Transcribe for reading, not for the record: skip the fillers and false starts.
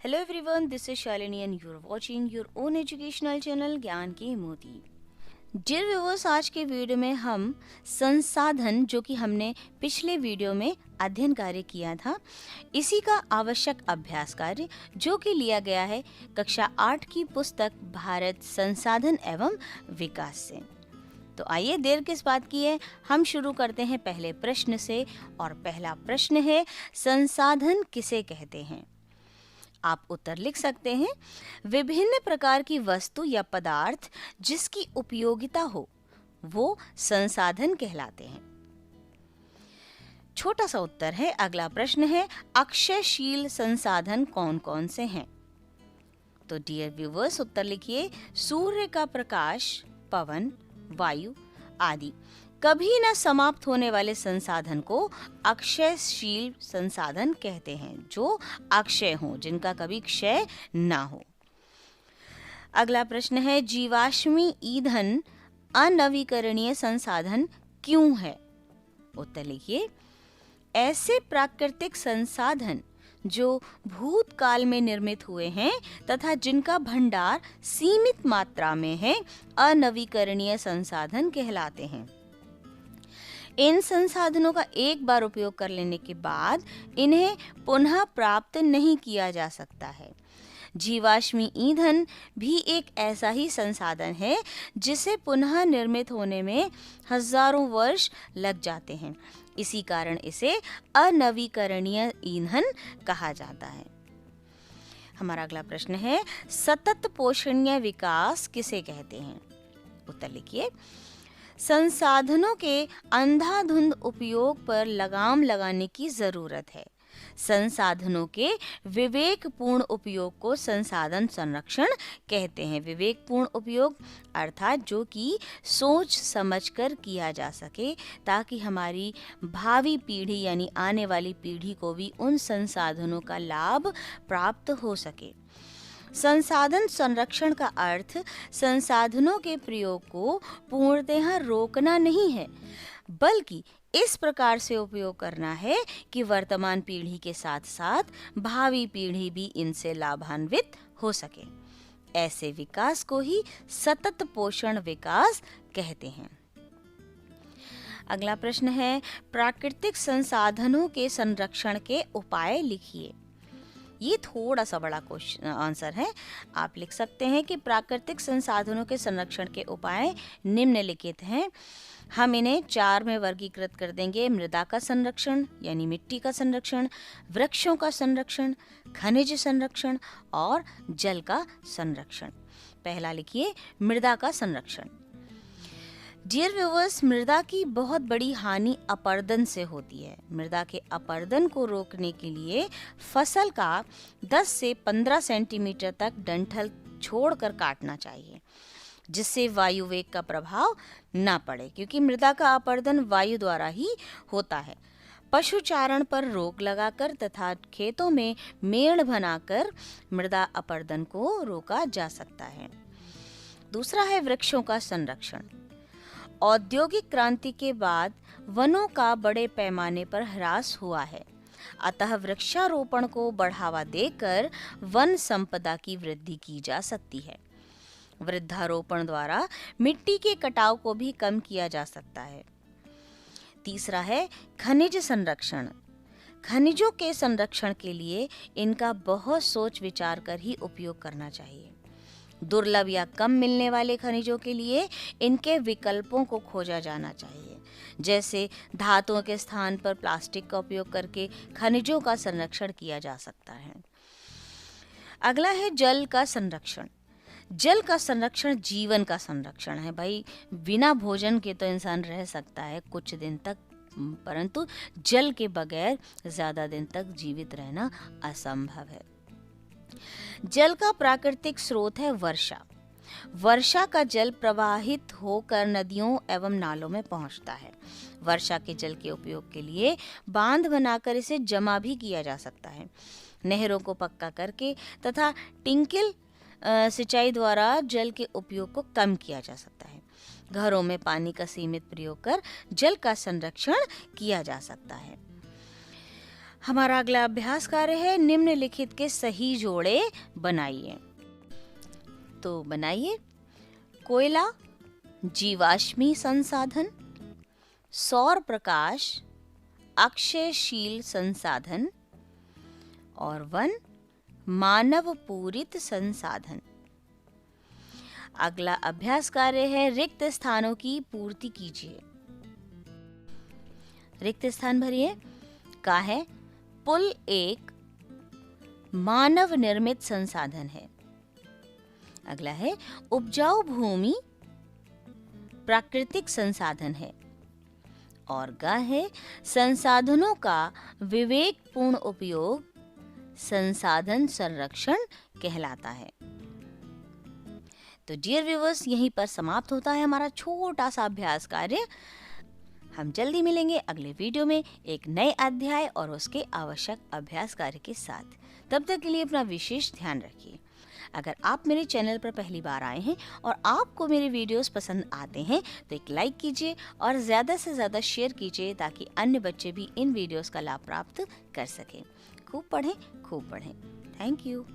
Hello everyone, this is Shalini and you're watching your own educational channel ज्ञान के मोती। Dear viewers, आज के वीडियो में हम संसाधन जो कि हमने पिछले वीडियो में अध्ययन कार्य किया था, इसी का आवश्यक अभ्यास कार्य जो कि लिया गया है कक्षा 8 की पुस्तक भारत संसाधन एवं विकास से। तो आइए देर किस बात की है, हम शुरू करते हैं पहले प्रश्न से। और पहला प्रश्न है, संसाधन किसे कहते हैं? आप उत्तर लिख सकते हैं, विभिन्न प्रकार की वस्तु या पदार्थ जिसकी उपयोगिता हो वो संसाधन कहलाते हैं। छोटा सा उत्तर है। अगला प्रश्न है, अक्षयशील संसाधन कौन कौन से हैं? तो डियर व्यूअर्स, उत्तर लिखिए, सूर्य का प्रकाश, पवन, वायु आदि कभी न समाप्त होने वाले संसाधन को अक्षयशील संसाधन कहते हैं, जो अक्षय हो, जिनका कभी क्षय ना हो। अगला प्रश्न है, जीवाश्मी ईंधन अनवीकरणीय संसाधन क्यों है? उत्तर लिखिए, ऐसे प्राकृतिक संसाधन जो भूतकाल में निर्मित हुए हैं तथा जिनका भंडार सीमित मात्रा में है, अनवीकरणीय संसाधन कहलाते हैं। इन संसाधनों का एक बार उपयोग कर लेने के बाद इन्हें पुनः प्राप्त नहीं किया जा सकता है। जीवाश्मी ईंधन भी एक ऐसा ही संसाधन है जिसे पुनः निर्मित होने में हजारों वर्ष लग जाते हैं। इसी कारण इसे अनवीकरणीय ईंधन कहा जाता है। हमारा अगला प्रश्न है, सतत पोषणीय विकास किसे कहते हैं? उत्तर लिखिए, संसाधनों के अंधाधुंध उपयोग पर लगाम लगाने की जरूरत है। संसाधनों के विवेकपूर्ण उपयोग को संसाधन संरक्षण कहते हैं। विवेकपूर्ण उपयोग अर्थात जो कि सोच समझकर किया जा सके, ताकि हमारी भावी पीढ़ी यानी आने वाली पीढ़ी को भी उन संसाधनों का लाभ प्राप्त हो सके। संसाधन संरक्षण का अर्थ संसाधनों के प्रयोग को पूर्णतः रोकना नहीं है, बल्कि इस प्रकार से उपयोग करना है कि वर्तमान पीढ़ी के साथ साथ भावी पीढ़ी भी इनसे लाभान्वित हो सके। ऐसे विकास को ही सतत पोषण विकास कहते हैं। अगला प्रश्न है, प्राकृतिक संसाधनों के संरक्षण के उपाय लिखिए। ये थोड़ा सा बड़ा क्वेश्चन आंसर है। आप लिख सकते हैं कि प्राकृतिक संसाधनों के संरक्षण के उपाय निम्नलिखित हैं। हम इन्हें 4 में वर्गीकृत कर देंगे। मृदा का संरक्षण यानी मिट्टी का संरक्षण, वृक्षों का संरक्षण, खनिज संरक्षण और जल का संरक्षण। पहला लिखिए, मृदा का संरक्षण। डियर व्यूअर्स, मृदा की बहुत बड़ी हानि अपरदन से होती है। मृदा के अपरदन को रोकने के लिए फसल का 10 से 15 सेंटीमीटर तक डंठल छोड़कर काटना चाहिए, जिससे वायु वेग का प्रभाव ना पड़े, क्योंकि मृदा का अपरदन वायु द्वारा ही होता है। पशुचारण पर रोक लगाकर तथा खेतों में मेड़ बनाकर मृदा अपरदन को रोका जा सकता है। दूसरा है वृक्षों का संरक्षण। औद्योगिक क्रांति के बाद वनों का बड़े पैमाने पर ह्रास हुआ है, अतः वृक्षारोपण को बढ़ावा देकर वन संपदा की वृद्धि की जा सकती है। वृक्षारोपण द्वारा मिट्टी के कटाव को भी कम किया जा सकता है। तीसरा है खनिज संरक्षण। खनिजों के संरक्षण के लिए इनका बहुत सोच विचार कर ही उपयोग करना चाहिए। दुर्लभ या कम मिलने वाले खनिजों के लिए इनके विकल्पों को खोजा जाना चाहिए। जैसे धातुओं के स्थान पर प्लास्टिक का उपयोग करके खनिजों का संरक्षण किया जा सकता है। अगला है जल का संरक्षण। जल का संरक्षण जीवन का संरक्षण है। भाई, बिना भोजन के तो इंसान रह सकता है कुछ दिन तक, परंतु जल के बगैर ज्यादा दिन तक जीवित रहना असंभव है। जल का प्राकृतिक स्रोत है वर्षा। वर्षा का जल प्रवाहित होकर नदियों एवं नालों में पहुंचता है। वर्षा के जल के उपयोग के लिए बांध बनाकर इसे जमा भी किया जा सकता है। नहरों को पक्का करके तथा टिंकिल सिंचाई द्वारा जल के उपयोग को कम किया जा सकता है। घरों में पानी का सीमित प्रयोग कर जल का संरक्षण किया जा सकता है। हमारा अगला अभ्यास कार्य है निम्नलिखित के सही जोड़े बनाइए। तो बनाइए कोयला जीवाश्मी संसाधन, सौर प्रकाश अक्षयशील संसाधन और वन मानव पूरित संसाधन। अगला अभ्यास कार्य है रिक्त स्थानों की पूर्ति कीजिए। रिक्त स्थान भरिए। का है पुल एक मानव निर्मित संसाधन है। अगला है उपजाऊ भूमि प्राकृतिक संसाधन है। और ग है संसाधनों का विवेकपूर्ण उपयोग संसाधन संरक्षण कहलाता है। तो डियर व्यूअर्स, यहीं पर समाप्त होता है हमारा छोटा सा अभ्यास कार्य। हम जल्दी मिलेंगे अगले वीडियो में एक नए अध्याय और उसके आवश्यक अभ्यास कार्य के साथ। तब तक के लिए अपना विशेष ध्यान रखिए। अगर आप मेरे चैनल पर पहली बार आए हैं और आपको मेरे वीडियोस पसंद आते हैं तो एक लाइक कीजिए और ज़्यादा से ज़्यादा शेयर कीजिए ताकि अन्य बच्चे भी इन वीडियोस का लाभ प्राप्त कर सकें। खूब पढ़ें, खूब पढ़ें। Thank you.